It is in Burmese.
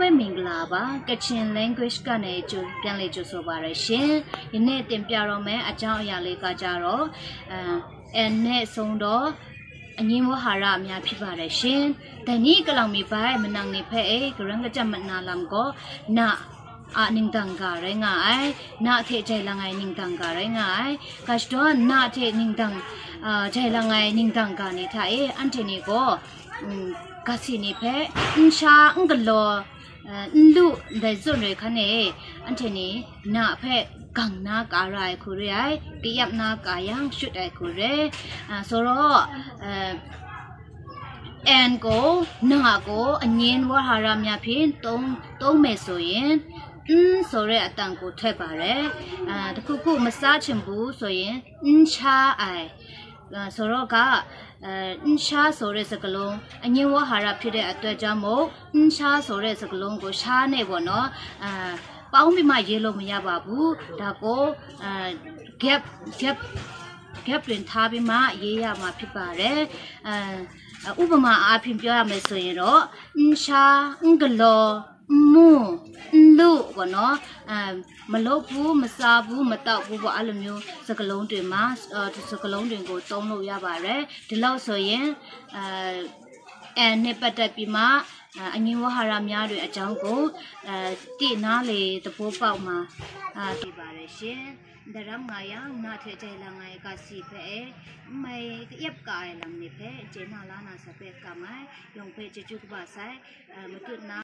ပဲမင်္ဂလာပါကချင် language ကနေပြန်လေကြဆိုပါရရှင်ဒီနေ့တင်ပြတော့မယ်အကြောင်းအရာလေးကကြတော့နဲ့ဆုံးတော့အငင်းဝဟာရအများဖြစ်ပါတယ်ရှင်တနည်းကလောင်မီပိုင်မနငေဖဲဂရန်ကကြမနာလမ်ကိုနာနင်းတန်ကာရဲငါအိုင်နာထေချေလငိုင်နင်းတန်ကာရဲငါအိုင်ကတ်တော့နာထေနင်းတန်ချေလငိုင်နင်းတန်ကာနေထိုင်အန်တီနီကိုကစီနီဖဲအင်းရှာအင်္ဂလောလူတဲ့ဇွန်ရခနဲ့အန်တီနီနာဖဲကန်နာကာရိုင်ခုရဲတိယပ်နာကာယံရှုတဲ့ခုရဲဆိုတော့အန်ကိုနာကိုအငင်းဝဟာရများဖြင့်သုံးမယ်ဆိုရင်ဆိုရဲအတန်ကိုထွက်ပါတယ်တခုခုမစားချင်ဘူးဆိုရင်ချာအိုင်ဆိုတော့ကအင်းရှာဆိုတဲ့စကလုံးအငင်းဝဟာရဖြစ်တဲ့အတွက်ကြောင့်မို့အင်းရှာဆိုတဲ့စကလုံးကိုရှားနေပေါ့နော်ပေါင်းပြီးမှရေးလို့မရပါဘူးဒါကို gap တွင်ထားပြီးမှရေးရမှာဖြစ်ပါတယ်ဥပမာအားဖြင့်ပြောရမယ်ဆိုရင်တော့အင်းရှာအင်္ဂလောမူလူပေါ့နော်မလုပ်ဘူးမစားဘူးမတောက်ဘူးပေါ့အဲ့လိုမျိုးစကလုံးတွေမှာစကလုံးတွေကိုသုံးလို့ရပါတယ်ဒီလောက်ဆိုရင်နဲ့ပတ်သက်ပြီးမှအငင်းဝဟာရများတွေအကြောင်းကိုတိနားလေသဘောပေါက်မှာပြပါတယ်ရှင်ဒါရမယနာထေချေလငိုင်ကစီဖဲမိုင်ရပ်ကာလမ်နေဖဲဂျေနာလာနာစပက်ကမိုင်ယုံဖဲချေချူကပါဆိုင်မတုနာ